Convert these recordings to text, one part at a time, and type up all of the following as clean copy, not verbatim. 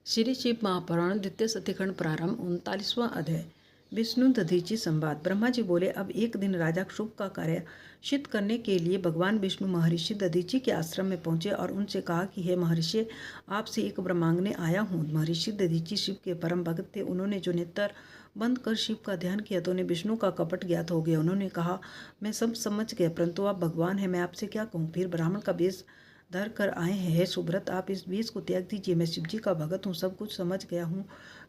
श्री शिव महापुराण द्वितीय सतीखंड प्रारंभ 39वां अध्याय। विष्णु दधीची संवाद। ब्रह्मा जी बोले, अब एक दिन राजा क्षुभ का कार्य सिद्ध करने के लिए भगवान विष्णु महर्षि दधीची के आश्रम में पहुंचे और उनसे कहा कि हे महर्षि, आपसे एक वर मांगने आया हूँ। महर्षि दधीची शिव के परम भक्त थे। उन्होंने जो नेत्र बंद कर शिव का ध्यान किया तो उन्हें विष्णु का कपट ज्ञात हो गया। उन्होंने कहा, मैं सब समझ गया, परंतु आप भगवान हैं, मैं आपसे क्या कहूँ। फिर ब्राह्मण का वेश धर कर आए हैं। हे सुब्रत, आप इस वेश को त्याग दीजिए। मैं शिवजी का भगत हूँ, सब कुछ समझ गया हूँ।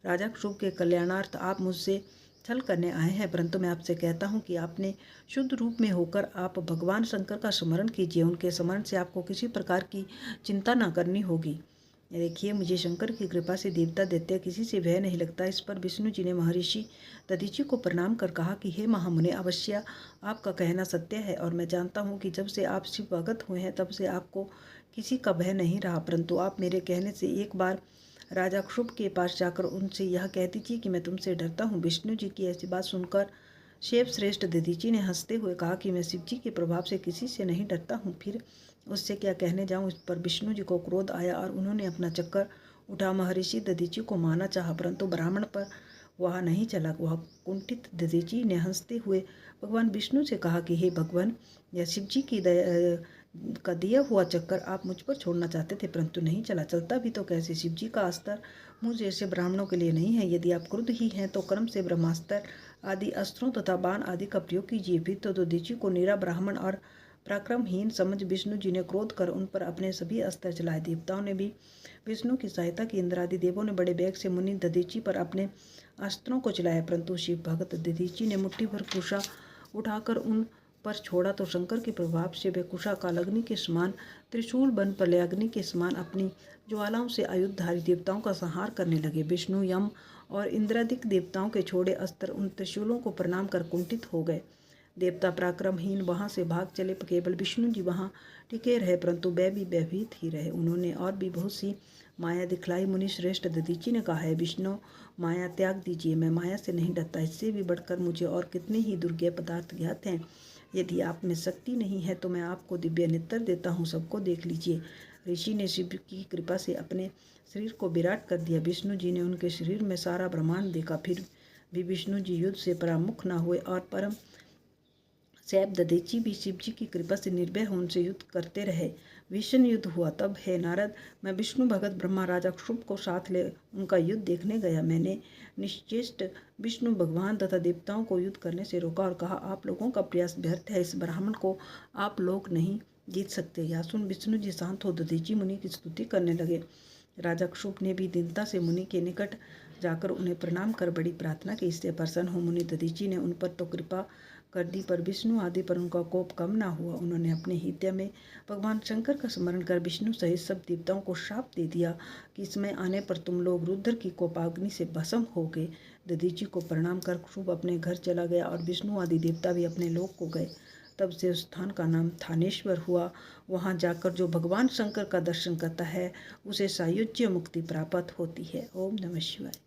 राजा क्षुभ के कल्याणार्थ आप मुझसे छल करने आए हैं, परंतु मैं आपसे कहता हूँ कि आपने शुद्ध रूप में होकर आप भगवान शंकर का स्मरण कीजिए। उनके स्मरण से आपको किसी प्रकार की चिंता न करनी होगी। देखिए, मुझे शंकर की कृपा से देवता दैत्य किसी से भय नहीं लगता। इस पर विष्णु जी ने महर्षि दधीची को प्रणाम कर कहा कि हे महामुने, अवश्य आपका कहना सत्य है और मैं जानता हूँ कि जब से आप शिव भगत हुए हैं तब से आपको किसी का भय नहीं रहा। परंतु आप मेरे कहने से एक बार राजा क्षुभ के पास जाकर उनसे यह कह दीजिए कि मैं तुमसे डरता हूँ। विष्णु जी की ऐसी बात सुनकर शिव श्रेष्ठ दधीची ने हंसते हुए कहा कि मैं शिव जी के प्रभाव से किसी से नहीं डरता हूँ, फिर उससे क्या कहने जाऊँ। इस पर विष्णु जी को क्रोध आया और उन्होंने अपना चक्कर उठा महर्षि दधीची को मारना चाहा, परंतु ब्राह्मण पर वह नहीं चला। वह कुंठित दधीची ने हंसते हुए भगवान विष्णु से कहा कि हे भगवान, यह शिव जी की का दिया हुआ चक्कर आप मुझ पर छोड़ना चाहते थे, परंतु नहीं चला। चलता भी तो कैसे। शिव जी का अस्त्र मुझ जैसे ब्राह्मणों के लिए नहीं है। यदि आप क्रुद्ध ही हैं तो कर्म से ब्रह्मास्त्र आदि अस्त्रों तथा बाण आदि का प्रयोग कीजिए। फिर तो दधीची को निरा ब्राह्मण और पराक्रमहीन समझ विष्णु जी ने क्रोध कर उन पर अपने सभी अस्त्र चलाए। देवताओं ने भी विष्णु की सहायता की। इंद्रादि देवों ने बड़े वेग से मुनि दधीची पर अपने अस्त्रों को चलाया, परंतु शिव भगत दधीची ने मुट्ठी भर कुशा उठाकर उन पर छोड़ा तो शंकर के प्रभाव से वे कुशा कालाग्नि के समान, त्रिशूल बन प्रलयाग्नि के समान अपनी ज्वालाओं से आयुधधारी देवताओं का संहार करने लगे। विष्णु, यम और इंद्रादिक देवताओं के छोड़े अस्त्र उन त्रिशूलों को प्रणाम कर कुंठित हो गए। देवता पराक्रमहीन वहां से भाग चले। केवल विष्णु जी वहां टिके रहे, परंतु वे भी भयभीत ही रहे। उन्होंने और भी बहुत सी माया दिखलाई। मुनि श्रेष्ठ दधीची ने कहा, है विष्णु, माया त्याग दीजिए, मैं माया से नहीं डरता। इससे भी बढ़कर मुझे और कितने ही दुर्गेय पदार्थ ज्ञात हैं। यदि आप में शक्ति नहीं है तो मैं आपको दिव्य नेत्र देता हूँ, सबको देख लीजिए। ऋषि ने शिव की कृपा से अपने शरीर को विराट कर दिया। विष्णु जी ने उनके शरीर में सारा ब्रह्मांड देखा, फिर भी विष्णु जी युद्ध से परामुख न हुए और परम सैब दधीची भी शिव जी की कृपा से निर्भय हो उनसे युद्ध करते रहे। भीषण युद्ध हुआ। तब हे नारद, मैं विष्णु भगत ब्रह्मा राजा क्षुभ को साथ ले उनका युद्ध देखने गया। मैंने निश्चेष्ट विष्णु भगवान तथा देवताओं को युद्ध करने से रोका और कहा, आप लोगों का प्रयास व्यर्थ है। इस ब्राह्मण को आप लोग नहीं जीत सकते। यह सुन विष्णु जी शांत हो दधीची मुनि की स्तुति करने लगे। राजा क्षुभ ने भी दीनता से मुनि के निकट जाकर उन्हें प्रणाम कर बड़ी प्रार्थना की, इससे प्रसन्न हो मुनि दधीची ने उन पर तो कृपा कर दी, पर विष्णु आदि पर उनका कोप कम ना हुआ। उन्होंने अपने हृदय में भगवान शंकर का स्मरण कर विष्णु सहित सब देवताओं को शाप दे दिया कि समय आने पर तुम लोग रुद्र की कोपाग्नि से भस्म हो गए। दधीची को प्रणाम कर क्षुभ अपने घर चला गया और विष्णु आदि देवता भी अपने लोक को गए। तब से उस स्थान का नाम थानेश्वर हुआ। वहां जाकर जो भगवान शंकर का दर्शन करता है उसे सायुज्य मुक्ति प्राप्त होती है। ओम नमः शिवाय।